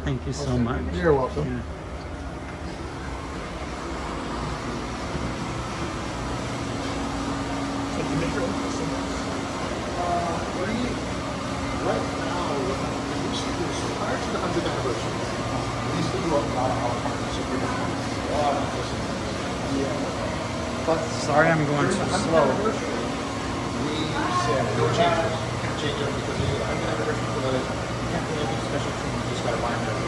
Thank you so much. You're welcome. Yeah. So you make your own customers? Right now, we used to do, so prior to the 100th anniversary, we used to do a lot of our partnership with the a lot of customers. But Sorry, I'm going during too the 100th slow. anniversary, we said no changes. You can't change them because the 100th anniversary for the you can't do anything special to them. You just got to buy them.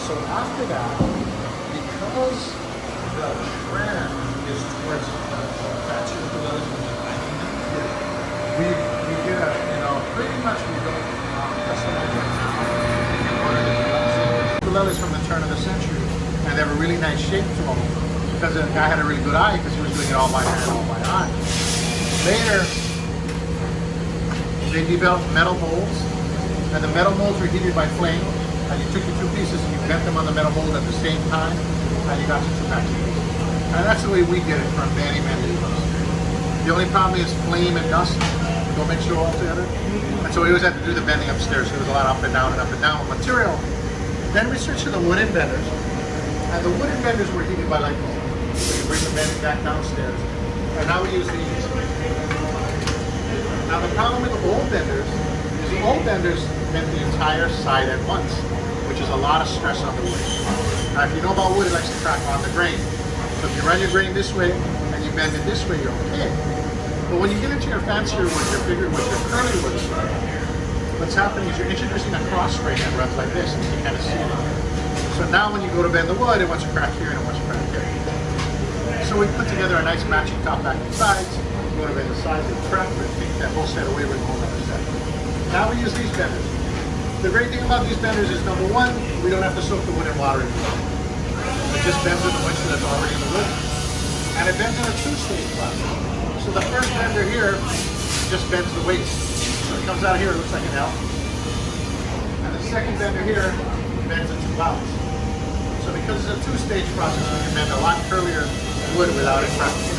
So after that, because the trend is towards fancier ukuleles and designing them, we did a, pretty much we don't customize right now. Ukuleles from the turn of the century, and they have a really nice shape to them because the guy had a really good eye because he was doing it all by hand, all by eye. Later, they developed metal molds, and the metal molds were heated by flame, and you took your two pieces and you bent them on the metal mold at the same time, and you got your two matching pieces. And that's the way we did it for many, many years. The only problem is flame and dust don't mix you all together. And so we always had to do the bending upstairs. So there was a lot of up and down with material. Then we switched to the wooden benders. And the wooden benders were heated by light bulb. So you bring the bending back downstairs. And now we use these. Now the problem with the old benders is the old benders bent the entire side at once, which is a lot of stress on the wood. Now if you know about wood, it likes to crack on the grain. So if you run your grain this way and you bend it this way, you're okay. But when you get into your fancier wood, your bigger wood, your curly wood, what's happening is you're introducing a cross grain that runs like this, and you can kind of see it. So now when you go to bend the wood, it wants to crack here and it wants to crack here. So we put together a nice matching top, back, and sides. You go to bend the sides, we prep, and take that whole set away with a whole other set. Now we use these benders. The great thing about these benders is, number one, we don't have to soak the wood in water anymore. It just bends with the moisture that's already in the wood. And it bends in a two-stage process. So the first bender here just bends the waist. So it comes out here, it looks like an L. And the second bender here bends into clouds. So because it's a two-stage process, we can bend a lot curlier wood without it cracking.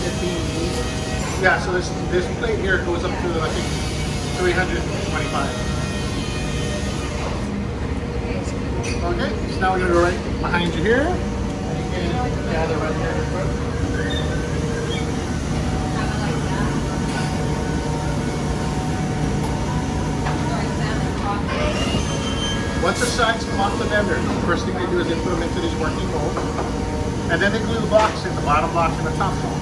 Yeah, so this plate here goes up to, I think, 325. Okay, so now we're going to go right behind you here. And you can gather right here in the front. Once the sides come off the bender, the first thing they do is they put them into these working molds. And then they glue the blocks in, the bottom blocks and the top block.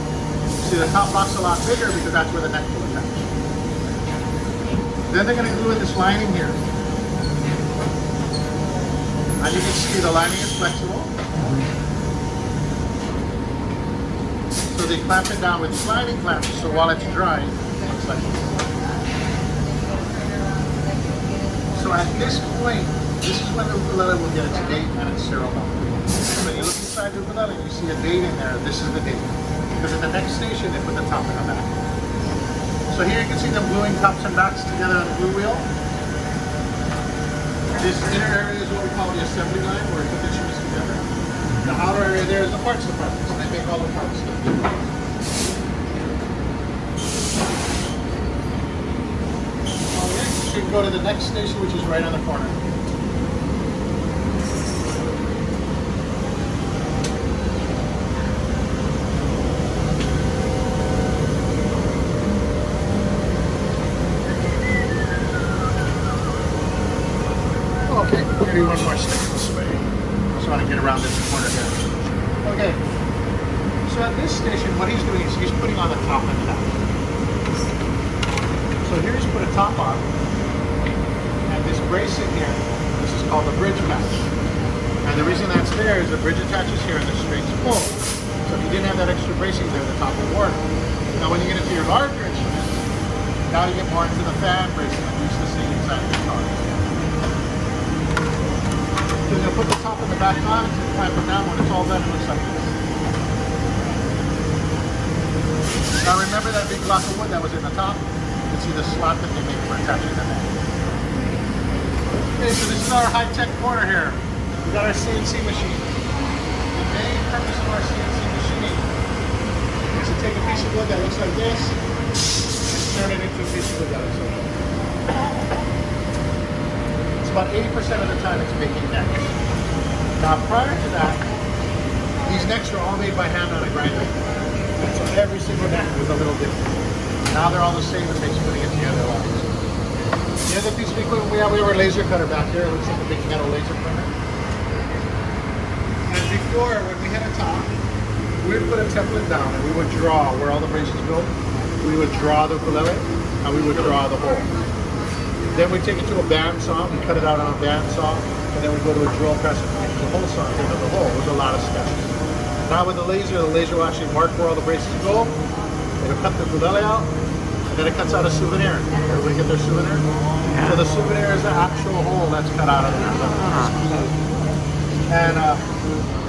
See, the top block's a lot bigger because that's where the neck will attach. Then they're going to glue in this lining here. And you can see the lining is flexible. So they clamp it down with these lining clamps, so while it's drying, it looks like this. So at this point, this is when the ukulele will get its date and its serial number. So when you look inside the ukulele and you see a date in there, this is the date. Because at the next station, they put the top in the back. So here you can see them gluing tops and backs together on the glue wheel. This inner area is what we call the assembly line, where we put the shoes together. The outer area there is the parts department, so they make all the parts. Okay, so you can go to the next station, which is right on the corner. Okay, we're gonna do one more step this way. Just want to get around this corner here. Okay, so at this station, what he's doing is he's putting on the top and top. So here he's put a top on, and this bracing here, this is called the bridge patch. And the reason that's there is the bridge attaches here and the strings pull. So if you didn't have that extra bracing there, the top will work. Now when you get into your larger instruments, now you get more into the fan bracing that you used to see inside the guitar. So you're going to put the top and the back on and clamp them down. When it's all done, it looks like this. Now remember that big block of wood that was in the top? You can see the slot that they make for attaching the neck. Okay, so this is our high-tech corner here. We got our CNC machine. The main purpose of our CNC machine is to take a piece of wood that looks like this and turn it into a piece of wood that looks like this. So about 80% of the time it's making necks. Now prior to that, these necks were all made by hand on a grinder. So every single neck was a little different. Now they're all the same, it makes putting it together a lot easier. The other piece of equipment we have a laser cutter back there. It looks like a big metal laser cutter. And before, when we had a top, we would put a template down and we would draw where all the braces go. We would draw the ukulele and we would draw the hole. Then we take it to a bandsaw, we cut it out on a bandsaw, and then we go to a drill press and make the hole saw into the hole. It was a lot of steps. Now with the laser will actually mark where all the braces go. It'll cut the ukulele out, and then it cuts out a souvenir. Everybody get their souvenir? Yeah. So the souvenir is the actual hole that's cut out of the ukulele. And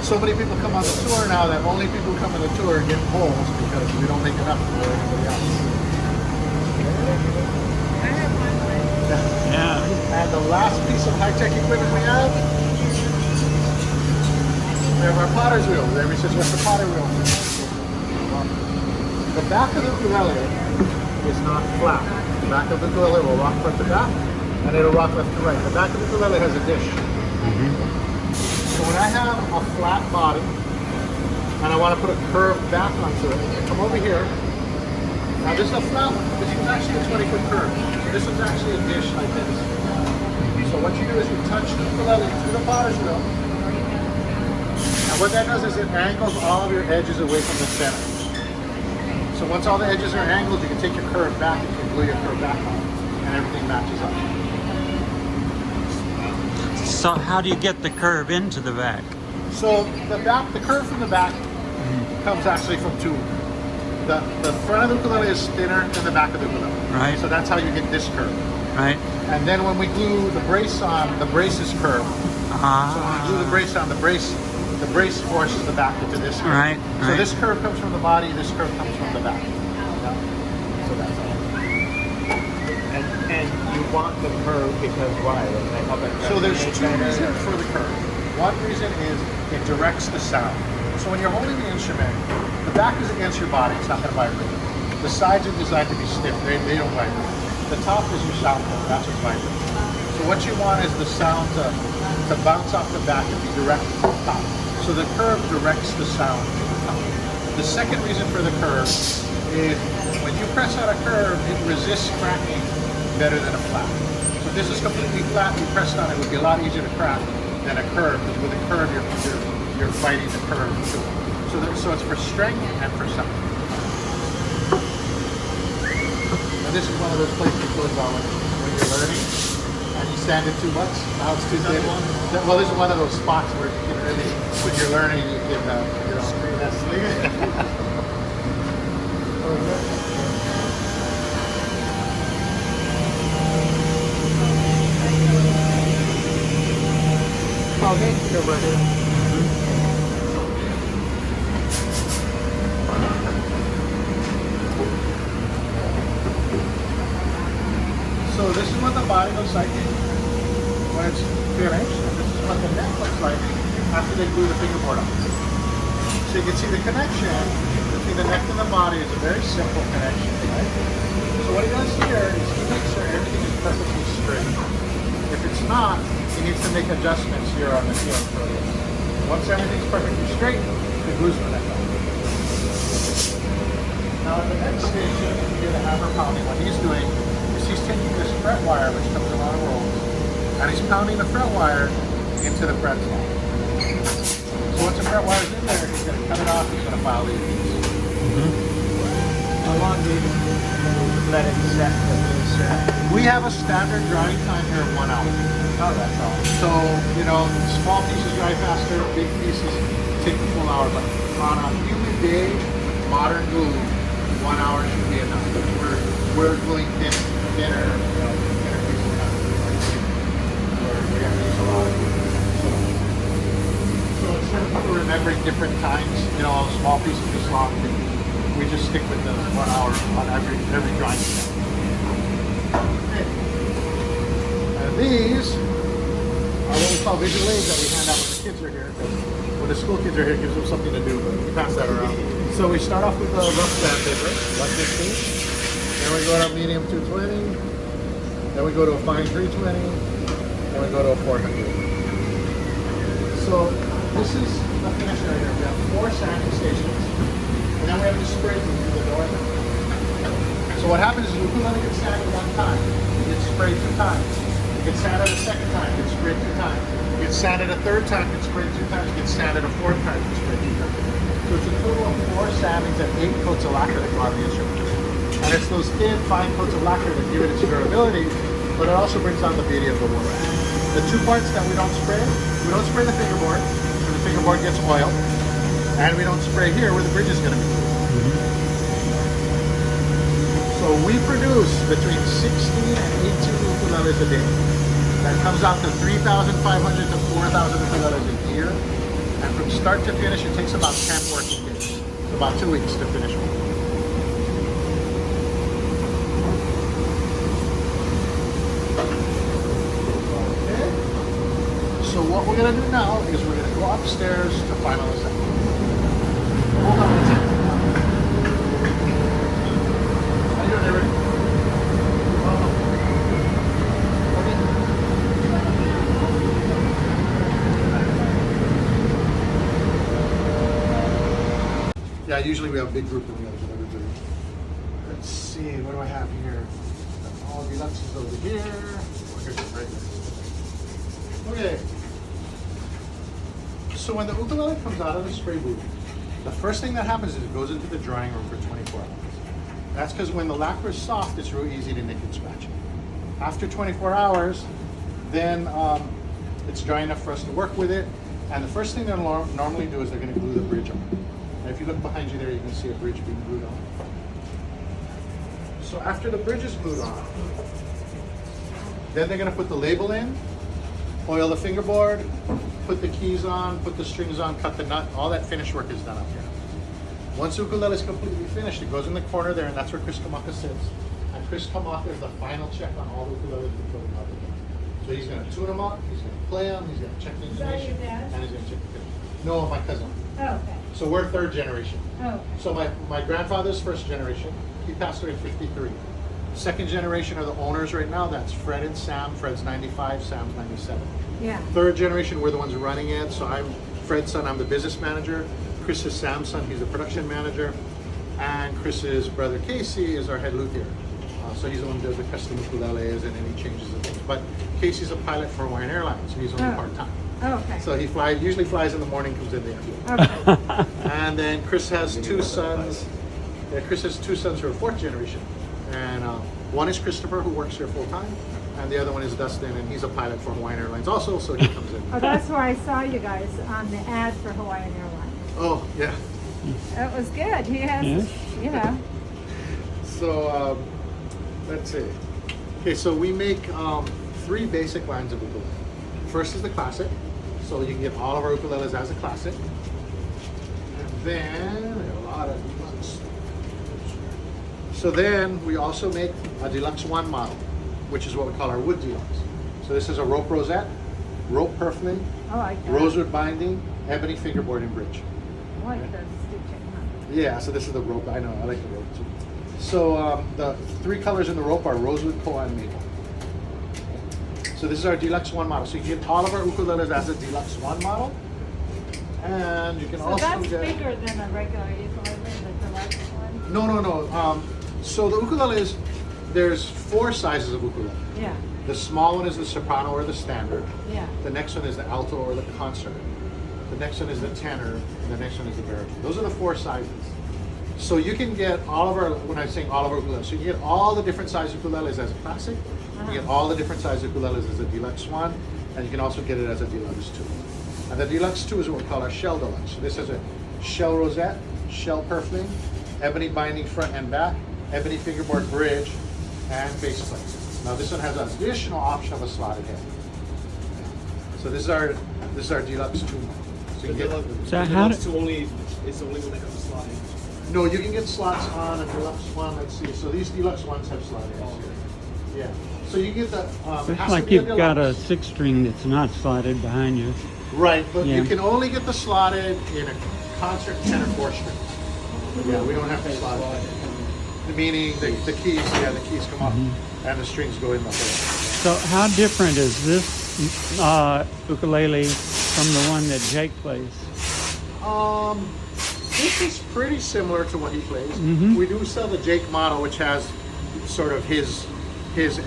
so many people come on the tour now that only people who come on the tour get holes because we don't make enough for everybody else. Yeah. And the last piece of high-tech equipment we have our potter's wheel. Everybody says, what's the potter wheel? The back of the ukulele is not flat. The back of the ukulele will rock front to back, and it'll rock left to right. The back of the ukulele has a dish. So when I have a flat body, and I want to put a curved back onto it, I come over here. Now this is a flat one. This is actually a 20-foot curve. So this is actually a dish like this. So what you do is you touch the ukulele through the potter's wheel. And what that does is it angles all of your edges away from the center. So once all the edges are angled, you can take your curve back and you can glue your curve back on, and everything matches up. So how do you get the curve into the back? So the curve from the back comes actually from two. The front of the ukulele is thinner than the back of the ukulele. Right. So that's how you get this curve. Right. And then when we glue the brace on, the brace is curved. So when we glue the brace on, the brace forces the back into this curve. Right. So this curve comes from the body, this curve comes from the back. Yeah. So that's all. And you want the curve because why? So there's two reasons for the curve. One reason is it directs the sound. So when you're holding the instrument, the back is against your body, it's not going to vibrate. The sides are designed to be stiff, they don't vibrate. The top is your sound hole, that's what's vibrating. So what you want is the sound to bounce off the back and be directed to the top. So the curve directs the sound to the top. The second reason for the curve is when you press out a curve, it resists cracking better than a flat. So if this is completely flat, you pressed on it, would be a lot easier to crack than a curve, because with a curve, you're fighting the curve too. So it's for strength and for sound. Now this is one of those places that goes on when you're learning, and you stand it too much, now it's too thin. Well, this is one of those spots where you can really, when you're learning, you can, scream that sleeve. Okay, go right here. So this is what the body looks like when it's finished. This is what the neck looks like after they glue the fingerboard on. So you can see the connection between the neck and the body is a very simple connection, right? So what he does here is he makes sure everything is perfectly straight. If it's not, he needs to make adjustments here on the heel. Once everything's perfectly straight, the glue's the neck on. Now at the next station, you hear the hammer pounding. What he's doing is he's taking this fret wire, which comes in on rolls, and he's pounding the fret wire into the fret slot. So once the fret wire's in there, he's going to cut it off, he's going to file these beads. How long do you let it set? We have a standard drying time here of 1 hour. Oh, that's all. So, small pieces dry faster, big pieces take the full hour, but on a humid day, modern glue, 1 hour should be enough. We're gluing thinner pieces now. We have to use a lot of glue. So instead of people remembering different times, small pieces this long, we just stick with the 1 hour on every drying step. Okay. And these are what we call visual aids that we hand out when the kids are here. When the school kids are here, it gives them something to do, but we pass that around. So we start off with a rough sandpaper, 115. Then we go to medium 220. Then we go to a fine 320. then we go to a 400. So this is the finish right here. We have 4 sanding stations, and then we have the spray through the door. So what happens is the ukulele gets sanded 1 time, it gets sprayed 2 times. It gets sanded a 2nd time, it gets sprayed 2 times. It gets sanded a 3rd time, it gets sprayed 2 times. It gets sanded a 4th time, it gets sprayed 2 times. So it's a total of 4 sandings and 8 coats of lacquer that go on the instrument. And it's those thin, fine coats of lacquer that give it its durability, but it also brings out the beauty of the wood. The 2 parts that we don't spray the fingerboard, where the fingerboard gets oil, and we don't spray here where the bridge is going to be. So we produce between 16 and 18 ukuleles a day. That comes out to 3,500 to 4,000 ukuleles a year. And from start to finish, it takes about 10 working days. So about 2 weeks to finish one. Okay. So what we're gonna do now is we're gonna go upstairs to final assembly. Hold on a second. How you doing, Eric? Yeah, usually we have a big group and we gotta get everybody. Let's see, what do I have here? All the deluxes over here. Oh, here's it right there. Okay. So when the ukulele comes out of the spray booth, the first thing that happens is it goes into the drying room for 24 hours. That's because when the lacquer is soft, it's real easy to nick and scratch it. After 24 hours, then it's dry enough for us to work with it. And the first thing they'll normally do is they're going to glue the bridge on. And if you look behind you there, you can see a bridge being glued on. So after the bridge is glued on, then they're going to put the label in, oil the fingerboard, put the keys on, put the strings on, cut the nut. All that finish work is done up here. Once the ukulele is completely finished, it goes in the corner there, and that's where Chris Kamaka sits. And Chris Kamaka is the final check on all the ukuleles before the mother. So he's going to tune them up, he's going to play them, he's going to check the information, Is that your dad? and he's going to check the finish. No, my cousin. Oh, okay. So we're 3rd generation. Oh, okay. So my grandfather's 1st generation. He passed away in 53. 2nd generation are the owners right now. That's Fred and Sam. Fred's 95, Sam's 97. Yeah. 3rd generation, we're the ones running it. So I'm Fred's son, I'm the business manager. Chris is Sam's son, he's the production manager. And Chris's brother Casey is our head luthier. So he's the one who does the custom ukuleles and any changes and things. But Casey's a pilot for Hawaiian Airlines, so he's only Oh. part-time. Oh, okay. So he usually flies in the morning, comes in the afternoon. Okay. And then Chris has 2 sons. Yeah, Chris has 2 sons who are 4th generation. And one is Christopher, who works here full time. And the other one is Dustin, and he's a pilot for Hawaiian Airlines also, so he comes in. Oh, that's where I saw you guys on the ad for Hawaiian Airlines. Oh, yeah. That was good. He has, Yes. you know. So, let's see. Okay, so we make 3 basic lines of ukulele. First is the classic. So you can get all of our ukuleles as a classic. And then, we have a lot of deluxe. So then we also make a deluxe 1 model, which is what we call our wood deluxe. So this is a rope rosette, rope purfling, I like that. rosewood binding, ebony fingerboard and bridge. I like the stitching. Yeah, so this is the rope. I know, I like the rope too. So the 3 colors in the rope are rosewood, koa, and maple. So this is our deluxe 1 model. So you can get all of our ukuleles as a deluxe 1 model. And you can So also that's get... bigger than a regular ukulele, the deluxe one? No. So the ukuleles, there's 4 sizes of ukulele. Yeah. The small one is the soprano or the standard. Yeah. The next one is the alto or the concert. The next one is the tenor, and the next one is the baritone. Those are the 4 sizes. So you can get all of our, when I'm saying all of our ukuleles, so you can get all the different size ukuleles as a classic, you get all the different size ukuleles as a deluxe 1, and you can also get it as a deluxe 2. And the deluxe 2 is what we call our shell deluxe. So this is a shell rosette, shell purfling, ebony binding front and back, ebony fingerboard bridge, and base plate. Now this one has an additional option of a slotted head. So this is our deluxe 2. So you can get, So how do, It's only when they have the slot in. no, you can get slots on a deluxe 1. Let's see. So these deluxe 1s have slotted heads. Yeah. So you get the. It looks has like to be a you've got a deluxe. 6-string that's not slotted behind you. Right, but Yeah. you can only get the slotted in a concert tenor 4 strings. Yeah, we don't have to slot it. Meaning the keys, the keys come up and the strings go in the hole. So how different is this ukulele from the one that Jake plays? This is pretty similar to what he plays. Mhm. We do sell the Jake model, which has sort of his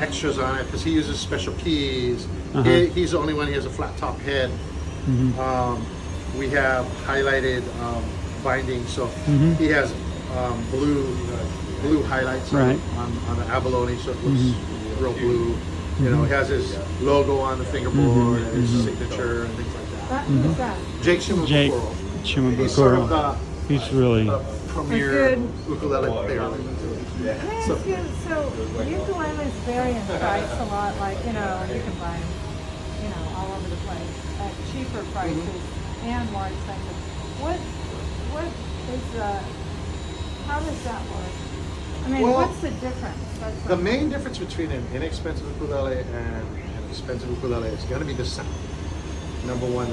extras on it because he uses special keys. He's the only one. He has a flat top head. We have highlighted binding, so he has blue highlights Right. on the abalone, so it looks real blue. You know, he has his logo on the fingerboard and his signature and things like that. Who's that? Jake Jake Shimabukuro. He's sort of Shimabukuro. He's really the premier Good. ukulele player. Can I ask you, so ukuleles vary in price a lot, like, you know, you can buy them, you know, all over the place at cheaper prices and more expensive. What is how does that work? I mean, Well, what's the difference? That's The what- main difference between an inexpensive ukulele and an expensive ukulele is going to be the sound. Number one,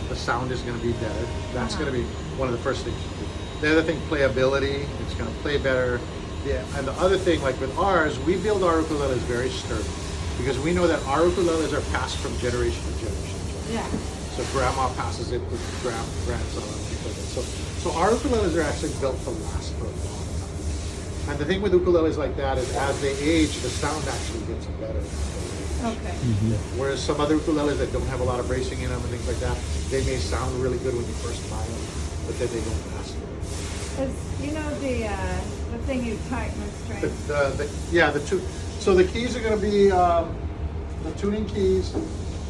the sound is going to be better. That's going to be one of the first things you do. The other thing, playability. It's going to play better. Yeah, and the other thing, like with ours, we build our ukuleles very sturdy because we know that our ukuleles are passed from generation to generation. Yeah. So grandma passes it to grandson and things like that. So our ukuleles are actually built to last for a long time. And the thing with ukuleles like that is as they age, the sound actually gets better. Okay. Whereas some other ukuleles that don't have a lot of bracing in them and things like that, they may sound really good when you first buy them, but then they don't last. Is, you know, the thing you tighten the strings? The two. So the keys are going to be the tuning keys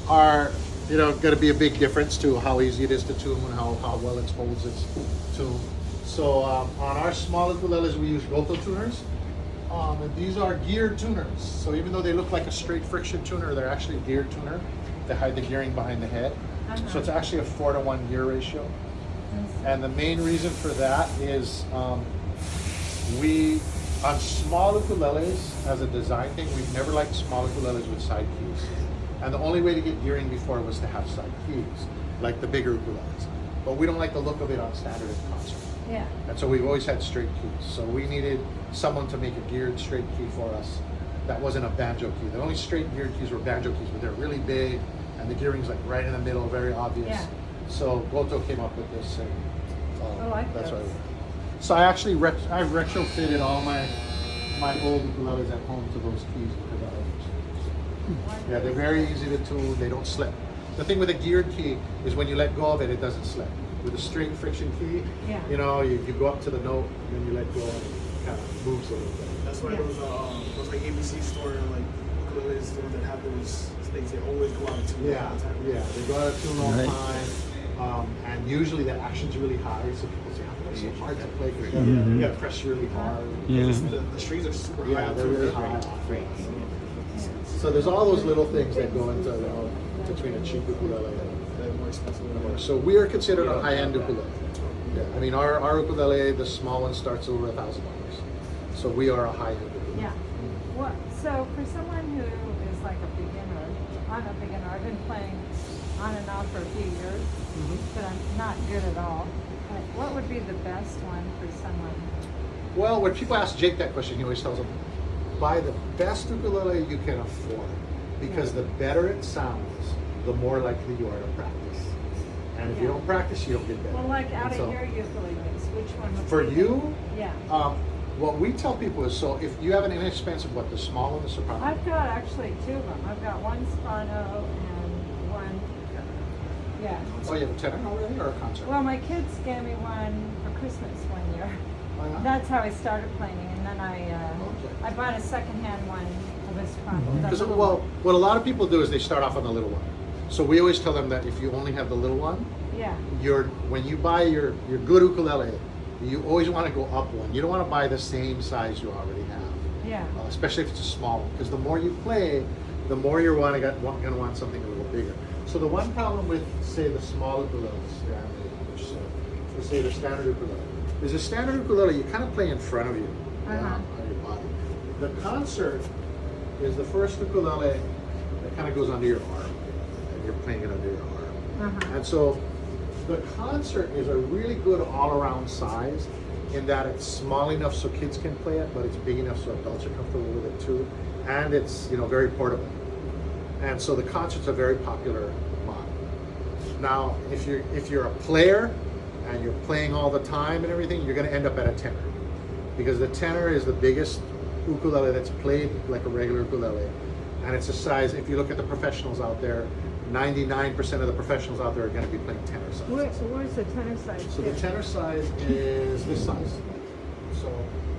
are going to be a big difference to how easy it is to tune and how well it holds its tune. So on our small ukuleles we use Goto tuners. And these are geared tuners. So even though they look like a straight friction tuner, they're actually a geared tuner. They hide the gearing behind the head. So it's actually a 4-to-1 gear ratio. And the main reason for that is we, on small ukuleles, as a design thing, we've never liked small ukuleles with side keys. And the only way to get gearing before was to have side keys, like the bigger ukuleles. But we don't like the look of it on standard and concert. Yeah. And so we've always had straight keys. So we needed someone to make a geared straight key for us. That wasn't a banjo key. The only straight geared keys were banjo keys, but they're really big and the gearing's like right in the middle, very obvious. Yeah. So Goto came up with this and I like that's those. why. So I actually I retrofitted all my old ukuleles at home to those keys because I like them. Yeah, they're very easy to tune. They don't slip. The thing with a geared key is when you let go of it, it doesn't slip. With a straight friction key, Yeah. you go up to the note and then you let go and it kind of moves a little bit. That's why those like ABC store like ukuleles stores that have those things, they always go out of tune all the time. Yeah, they go out of tune all the Right. time. And usually the action's really high, so people say, "Oh, it's so hard to play because you got to press really hard." Yeah. The strings are super high. Yeah, they're really high. So there's all those little things that go into between a cheap ukulele and They're more expensive. so we are considered a high-end ukulele. Yeah, I mean our ukulele, the small one starts over $1,000. So we are a high-end ukulele. Yeah. What? So for someone who is like a beginner, I'm a beginner. I've been playing on and off for a few years, but I'm not good at all. What would be the best one for someone? Well, when people ask Jake that question, he always tells them, buy the best ukulele you can afford, because the better it sounds, the more likely you are to practice. And if you don't practice, you don't get better. Well, like out And so, of your ukuleles, which one would for be you, Yeah. what we tell people is, so if you have an inexpensive, the small one, the soprano? I've got actually two of them. I've got one soprano and one. Yeah. Oh, you have a tenor already or a concert? Well, my kids gave me one for Christmas one year. Oh, yeah? That's how I started playing, and then Okay. I bought a secondhand one of a soprano. the Because little well, one. what a lot of people do is they start off on the little one. So we always tell them that if you only have the little one, Yeah. when you buy your good ukulele, you always want to go up one. You don't want to buy the same size you already have, Yeah. especially if it's a small one. Because the more you play, the more you're going to want something a little bigger. So the one problem with, say, the small ukuleles, which let's say the standard ukulele, is a standard ukulele you kind of play in front of you on your body. The concert is the first ukulele that kind of goes under your arm, and you're playing it under your arm. And so the concert is a really good all-around size in that it's small enough so kids can play it, but it's big enough so adults are comfortable with it too, and it's very portable. And so the concert's a very popular model. Now, if you're a player and you're playing all the time and everything, you're going to end up at a tenor, because the tenor is the biggest ukulele that's played like a regular ukulele, and it's a size. If you look at the professionals out there, 99% of the professionals out there are going to be playing tenor size. Where's the tenor size? So the tenor size is this size.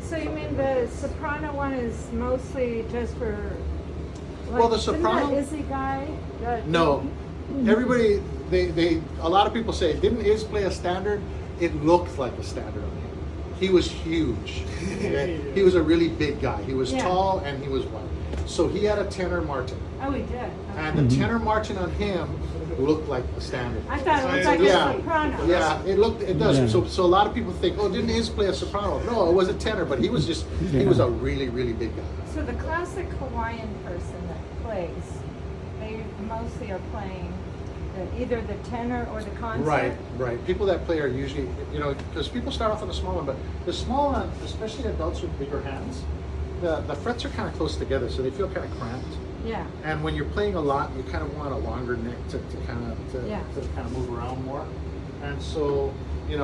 So you mean the soprano one is mostly just for? Like, Well, the soprano- Isn't that Izzy guy? No, everybody, a lot of people say, didn't Iz play a standard? It looked like a standard on him. He was huge. He was a really big guy. He was Yeah. tall and he was white. So he had a tenor Martin, Oh, he did. Okay. and the tenor Martin on him looked like the standard. I thought it was like Yeah. a soprano. Yeah, it does. Yeah. So a lot of people think, oh, didn't Iz play a soprano? No, it was a tenor, but he was a really, really big guy. So the classic Hawaiian person that plays, they mostly are playing either the tenor or the concert. Right. People that play are usually, because people start off on the small one, but the small one, especially adults with bigger hands, the frets are kind of close together, so they feel kind of cramped. Yeah. And when you're playing a lot, you kind of want a longer neck to kind of move around more. And so, The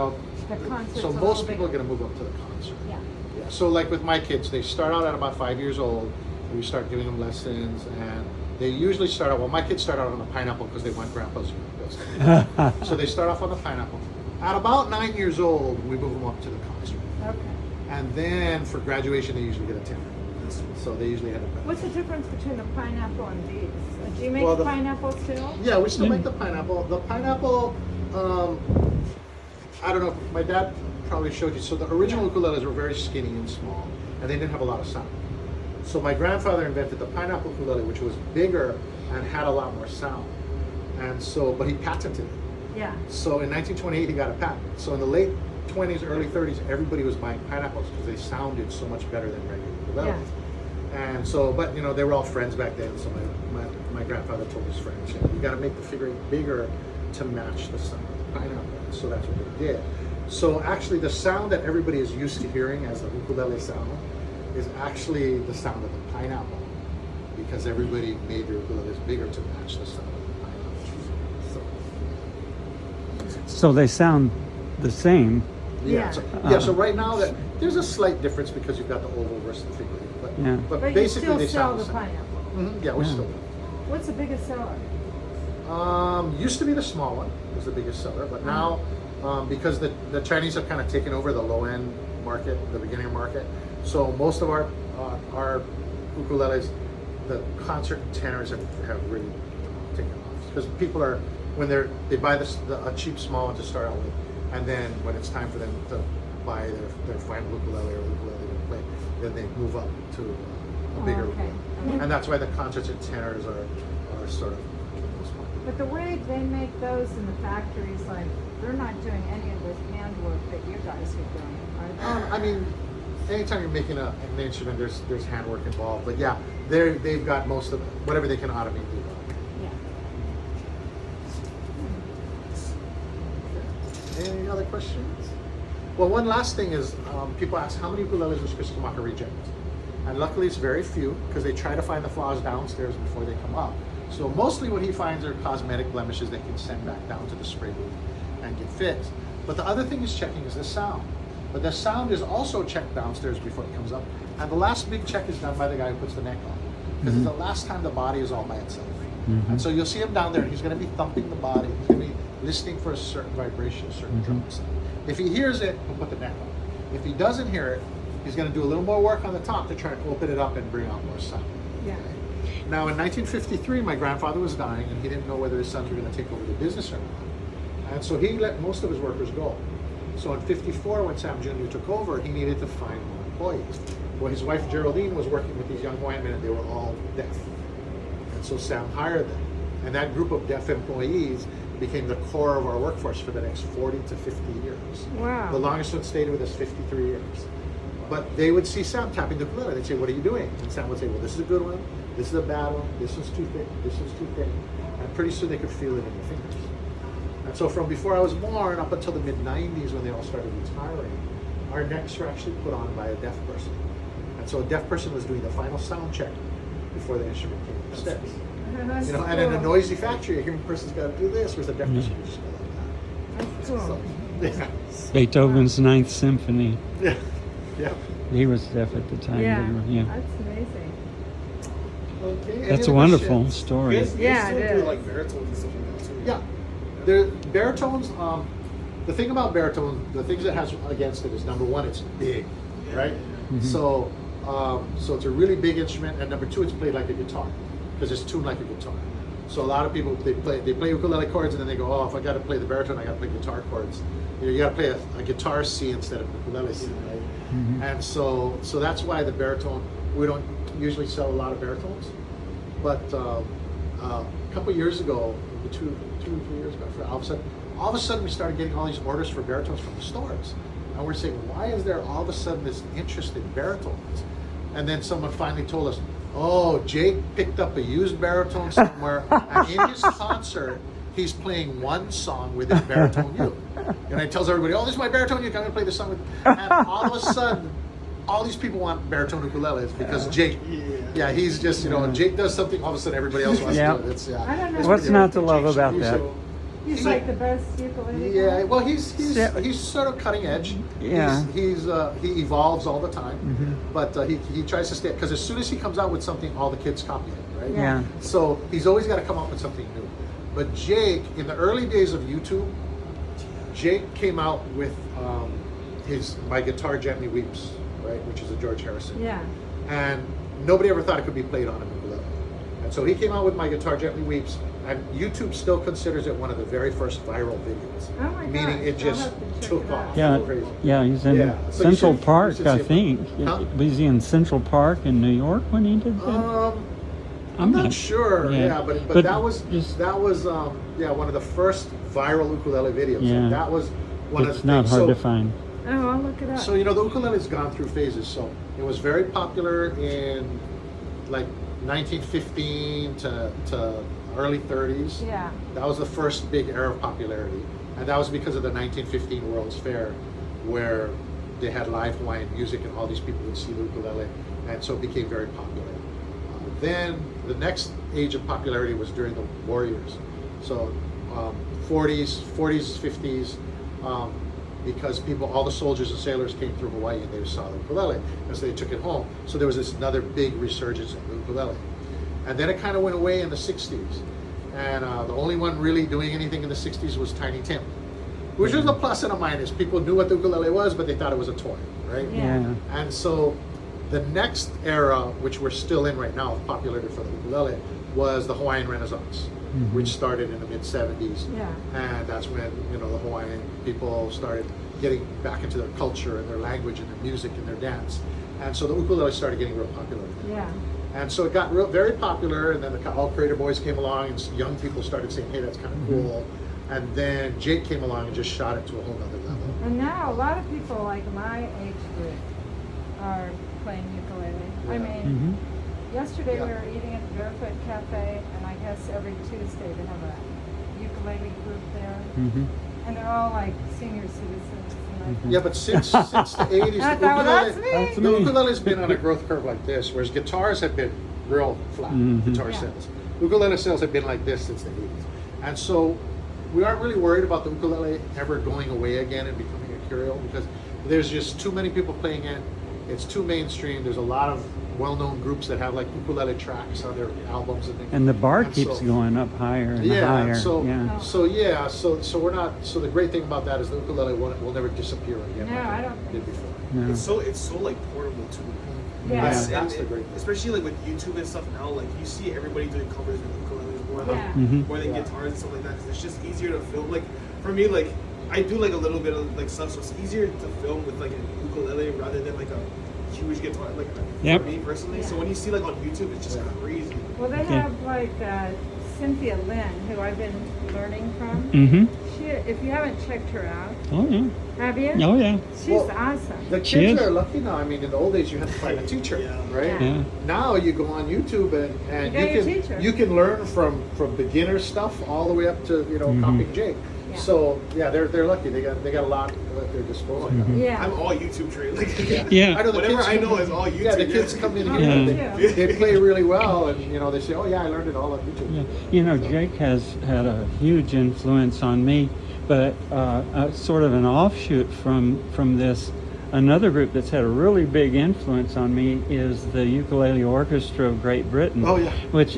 concert's so a most little people are bigger. going to move up to the concert. Yeah. Yeah. So like with my kids, they start out at about 5 years old. We start giving them lessons, and they usually start out. Well, my kids start out on the pineapple because they want grandpa's ukulele. So they start off on the pineapple. At about 9 years old, we move them up to the concert, Okay. and then for graduation, they usually get a tenor. So they usually have a. What's the difference between the pineapple and these? Do you make Well, the the- pineapple still? Yeah, we still make the pineapple. The pineapple, I don't know. My dad probably showed you. So the original ukuleles were very skinny and small, and they didn't have a lot of sound. So my grandfather invented the pineapple ukulele, which was bigger and had a lot more sound. And so, but he patented it. Yeah. So in 1928, he got a patent. So in the late 20s, early 30s, everybody was buying pineapples because they sounded so much better than regular ukuleles. Yeah. And so, but they were all friends back then. So my grandfather told his friends, you got to make the figure eight bigger to match the sound of the pineapple. So that's what they did. So actually, the sound that everybody is used to hearing as the ukulele sound is actually the sound of the pineapple, because everybody made their ukuleles bigger to match the sound of the pineapple. So they sound the same. Yeah. So right now there's a slight difference because you've got the oval versus the figure eight, but But you basically still they sell sound the the same. pineapple. Yeah, we Yeah. still do. What's the biggest seller? Used to be the small one was the biggest seller, but now because the Chinese have kind of taken over the low end market, the beginner market, so most of our ukuleles, the concert tenors have really taken off, because people are they buy a cheap small one to start out with, and then when it's time for them to buy their final ukulele or ukulele to play, then they move up to a bigger okay. ukulele, and that's why the concerts and tenors are sort of. But the way they make those in the factories, like, they're not doing any of this handwork that you guys are doing, are they? I mean, anytime you're making an instrument, there's handwork involved. But yeah, they've got most of whatever they can automate. They do. Yeah. Any other questions? Well, one last thing is people ask how many ukuleles does Chris Kamaka reject, and luckily it's very few, because they try to find the flaws downstairs before they come up. So mostly what he finds are cosmetic blemishes that he can send back down to the spray booth and get fixed. But the other thing he's checking is the sound. But the sound is also checked downstairs before it comes up. And the last big check is done by the guy who puts the neck on, because it's the last time the body is all by itself. And so you'll see him down there, and he's going to be thumping the body. He's going to be listening for a certain vibration, a certain drum sound. If he hears it, he'll put the neck on. If he doesn't hear it, he's going to do a little more work on the top to try to open it up and bring out more sound. Yeah. Now, in 1953, my grandfather was dying, and he didn't know whether his sons were going to take over the business or not. And so he let most of his workers go. So in 54, when Sam Jr. took over, he needed to find more employees. Well, his wife Geraldine was working with these young Hawaiian men, and they were all deaf. And so Sam hired them. And that group of deaf employees became the core of our workforce for the next 40 to 50 years. Wow. The longest one stayed with us 53 years. But they would see Sam tapping the ukulele. They'd say, "What are you doing?" And Sam would say, "Well, this is a good one. This is a bad one. This one's too thick. This one's too thin." And pretty soon they could feel it in their fingers. And so from before I was born up until the mid-90s, when they all started retiring, our necks were actually put on by a deaf person. And so a deaf person was doing the final sound check before the instrument came upstairs. That's You know, and in a cool. noisy factory, a human person's got to do this. Where's the deaf person? You just go That's like cool. that. So, Beethoven's Ninth Symphony. yeah. Yeah. He was deaf at the time. Yeah, Yeah. that's amazing. Okay. any That's a other wonderful questions? story. You guys Yeah, still it do is. like baritones and stuff like that too. Yeah. The baritones, the thing about baritone, the things it has against it is number one, it's big, right? So, so it's a really big instrument, and number two, it's played like a guitar because it's tuned like a guitar. So a lot of people they play ukulele chords, and then they go, oh, if I got to play the baritone, I got to play guitar chords. You got to play a guitar C instead of a ukulele C, right? And so that's why the baritone, we don't usually sell a lot of baritones, but a couple years ago, 2 or 3 years ago, all of a sudden we started getting all these orders for baritones from the stores, and we're saying, why is there all of a sudden this interest in baritones? And then someone finally told us, oh, Jake picked up a used baritone somewhere, and in his concert, he's playing one song with his baritone uke. And he tells everybody, oh, this is my baritone uke, I'm going to play this song with. And all of a sudden, all these people want baritone ukuleles because Jake, yeah, he's just, you know, when Jake does something, all of a sudden everybody else wants Yeah. to do it. It's, I don't know. it's What's pretty not to ridiculous. love about He's that? so- He's like the best ukulele Yeah, player. well, he's Yeah. sort of cutting edge. Yeah. He evolves all the time, but he tries to stay, because as soon as he comes out with something, all the kids copy it, right? Yeah. So he's always got to come up with something new. But Jake, in the early days of YouTube, Jake came out with My Guitar Gently Weeps, right, which is a George Harrison. Yeah. And nobody ever thought it could be played on a ukulele. And so he came out with My Guitar Gently Weeps, and YouTube still considers it one of the very first viral videos. Oh my Meaning gosh, it I'll just have to check took it out. off. Yeah, It's crazy. yeah, he's in Yeah, so you Central should- you Park, should I see it. think. Huh? Was he in Central Park in New York when he did that? I'm not sure. yeah. Yeah, but But that was just- one of the first viral ukulele videos. Yeah. And that was one of It's the not things. hard So- to find. Oh, I'll look it up. So, you know, the ukulele's gone through phases. So it was very popular in like 1915 to early 30s. Yeah. That was the first big era of popularity. And that was because of the 1915 World's Fair, where they had live Hawaiian music and all these people would see the ukulele. And so it became very popular. Then the next age of popularity was during the war years. So 40s, 50s, because all the soldiers and sailors came through Hawaii and they saw the ukulele, and so they took it home. So there was this another big resurgence of the ukulele. And then it kind of went away in the 60s. And the only one really doing anything in the 60s was Tiny Tim, which was a plus and a minus. People knew what the ukulele was, but they thought it was a toy, right? Yeah. And so the next era, which we're still in right now, of popularity for the ukulele, was the Hawaiian Renaissance, which started in the mid 70s. Yeah. And that's when, you know, the Hawaiian people started getting back into their culture and their language and their music and their dance. And so the ukulele started getting real popular. Yeah. And so it got very popular, and then all creator boys came along, and young people started saying, hey, that's kind of cool. And then Jake came along and just shot it to a whole nother level. And now a lot of people like my age group are playing ukulele. I Yeah. mean, yesterday Yeah. we were eating at the Barefoot Cafe, and I guess every Tuesday they have a ukulele group there. And they're all like senior citizens. And I Yeah, but since the 80s, I thought, well, that's me. the ukulele's been on a growth curve like this, whereas guitars have been real flat, guitar Yeah. sales. Ukulele sales have been like this since the 80s. And so we aren't really worried about the ukulele ever going away again and becoming a curio, because there's just too many people playing it. It's too mainstream. There's a lot of well-known groups that have like ukulele tracks on their albums and things. And the bar And keeps so- going up higher and Yeah, higher. so yeah. so we're not. So the great thing about that is the ukulele will never disappear again. No, like I it don't did think before. No. It's so like portable too. Yeah. That's And the great thing. especially like with YouTube and stuff now, like you see everybody doing covers with ukuleles more Yeah. more than Yeah. guitars and stuff like that. 'Cause it's just easier to film. Like for me, like I do like a little bit of like stuff, so it's easier to film with like an ukulele rather than like a huge guitar. Like Yep. for me personally. So Yeah. when you see like on YouTube, it's just Yeah. crazy. Well, they Yeah. have like Cynthia Lynn, who I've been learning from. Mm-hmm. She, if you haven't checked her out, Oh yeah. have you? Oh yeah. She's Well, awesome. The She kids is. are lucky now. I mean, in the old days, you had to find a teacher, Yeah. right? Yeah. Now you go on YouTube and You got your teacher. you can learn from beginner stuff all the way up to copying Jake. Yeah. So yeah, they're lucky. They got a lot at their disposal. Yeah. I'm all YouTube trained. Like, Yeah. I know the whatever kids I come know in- is all YouTube. Yeah, the kids come in Yeah. here. Yeah. They play really well, and you know they say, "Oh yeah, I learned it all on YouTube." Yeah. You know, Jake has had a huge influence on me, but sort of an offshoot from this. Another group that's had a really big influence on me is the Ukulele Orchestra of Great Britain. Oh, yeah.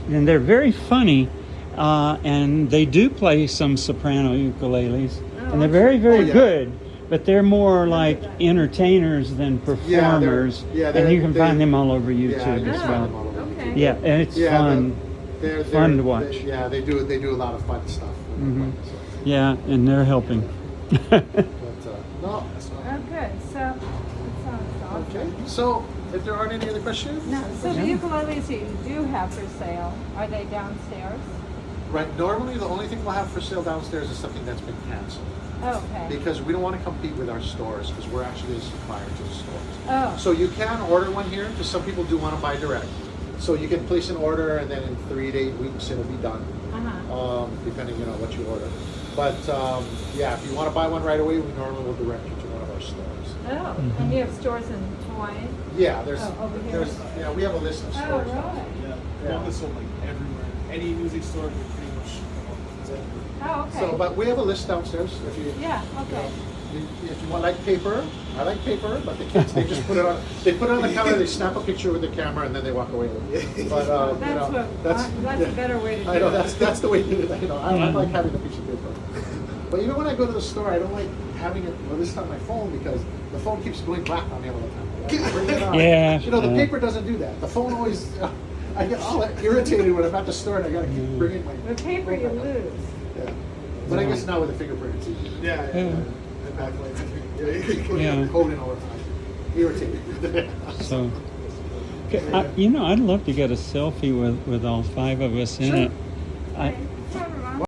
And they're very funny, and they do play some soprano ukuleles, and they're very, very Oh, yeah. good. But they're more like entertainers than Yeah, performers, they're- and you can they- find them all over Yeah, YouTube you as can find them well. all over YouTube. Okay. Yeah, and it's Yeah, fun. They're Fun to watch. yeah, they do a lot of fun stuff. Mhm. Yeah, and they're helping. But no. Oh, good. So, that sounds awesome. Okay. So if there aren't any other questions, No, so the Yeah. ukuleles that you do have for sale, are they downstairs? right. Normally, the only thing we'll have for sale downstairs is something that's been canceled Oh, okay. because we don't want to compete with our stores because we're actually a supplier to the stores. Oh, So you can order one here because some people do want to buy direct. So you can place an order and then in 3 to 8 weeks it'll be done, uh-huh. depending on what you order. But yeah, if you want to buy one right away, we normally will direct you to one of our stores. Oh, and you have stores in Hawaii? Yeah, there's, Oh, over here? yeah, we have a list of Oh, stores. really? Yeah. Yeah. One is sold like everywhere. Any music store, we pretty much is everywhere. Oh, okay. So, but we have a list downstairs. If you, Yeah, okay. if you want like paper, I like paper, but the kids they just put it on. They put it on the counter. They snap a picture with the camera and then they walk away with it. But That's you know, what, that's that's a better way to do I know it. that's the way to do it. You know, I Yeah. like having a piece of paper. But even when I go to the store, I don't like having it. Well, this is on my phone because the phone keeps going black on me all the time. I bring it on. Yeah, You know, the yeah. paper doesn't do that. The phone always. I get all irritated when I'm at the store and I gotta keep bringing my. The paper you lose. Yeah. But I guess now with the fingerprint, it's easy. Yeah, Yeah. And backlight. Yeah. Holding all the time. Irritated. So, you know, I'd love to get a selfie with all 5 of us in Sure. it.